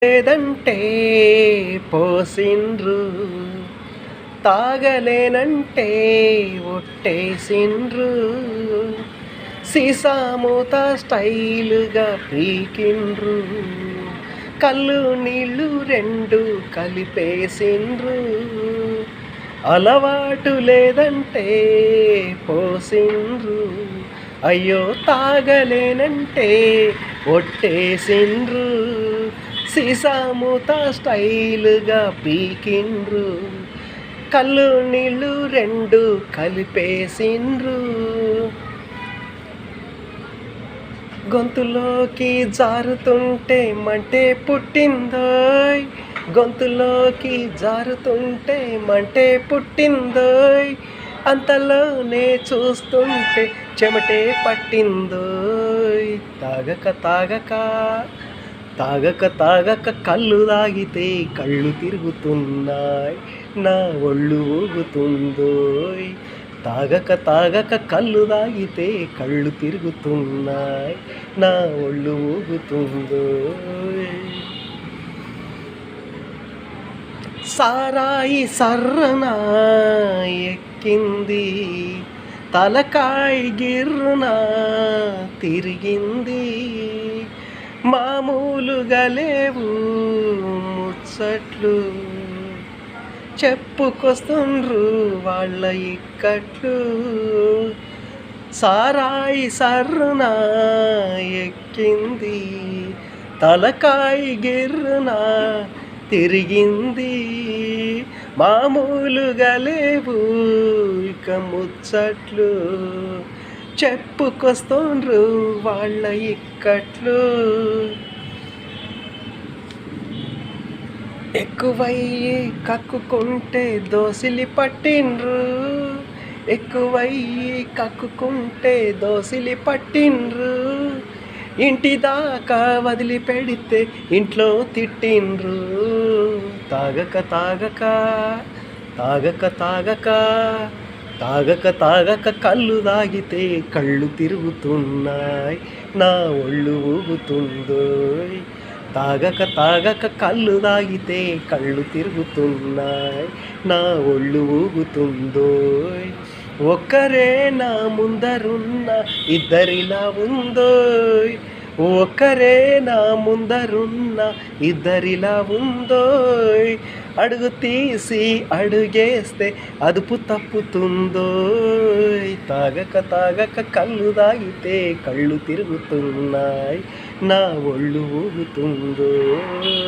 లేదంటే పోసిండ్రు, తాగలేనంటే ఒట్టేసిండ్రు, సీసా మూత స్టైలుగా పీకిండ్రు, కళ్ళు నీళ్ళు రెండు కలిపేసిండ్రు, అలవాటు లేదంటే పోసిండ్రు, అయ్యో తాగలేనంటే ఒట్టేసిండ్రు, సీసా మూత స్టైలుగా పీకిండ్రు, కళ్ళు నీళ్ళు రెండు కలిపేసిండ్రు, గొంతులోకి జారుతుంటే మంటే పుట్టిందోయ్, గొంతులోకి జారుతుంటే మంటే పుట్టిందోయ్, అంతలోనే చూస్తుంటే చెమటే పట్టిందోయ్, తాగక తాగక తాగక తాగక కళ్ళు తాగితే కళ్ళు తిరుగుతున్నాయి, నా ఒళ్ళు ఊగుతుందోయ్, తాగక తాగక కళ్ళు తాగితే కళ్ళు తిరుగుతున్నాయి, నా ఒళ్ళు ఊగుతుందోయ్. సారాయి సర్రన ఎక్కింది, తలకాయ గిర్రున తిరిగింది, మామూలుగా లేవు ముచ్చట్లు, చెప్పుకొస్తుండ్రు వాళ్ళ ఇక్కట్లు, సారాయి సర్రున ఎక్కింది, తలకాయ గిర్రున తిరిగింది, మామూలుగా లేవు ఇక ముచ్చట్లు, చెప్పుకొస్తుండ్రు వాళ్ళ ఇక్కట్లు, ఎక్కువయ్యి కక్కుకుంటే దోసిలి పట్టిండ్రు, ఎక్కువయ్యి కక్కుకుంటే దోసిలి పట్టిండ్రు, ఇంటి దాకా వదిలిపెడితే ఇంట్లో తిట్టిండ్రు, తాగక తాగక తాగక తాగక తాగక తాగక కళ్ళు తాగితే కళ్ళు తిరుగుతున్నాయి, నా ఒళ్ళు ఊగుతుందోయ్, తాగక తాగక కళ్ళు తాగితే కళ్ళు తిరుగుతున్నాయి, నా ఒళ్ళు ఊగుతుందోయ్, ఒక్కరే నా ముందరున్న ఇద్దరిలా ఉందోయ్, ఒక్కరే నా ముందరున్న ఇద్దరిలా ఉందోయ్, అడుగు తీసి అడుగేస్తే అదుపు తప్పుతుందోయ్, తాగక తాగక కళ్ళు తాగితే కళ్ళు తిరుగుతున్నాయి, నా ఒళ్ళు ఊగుతుందోయ్.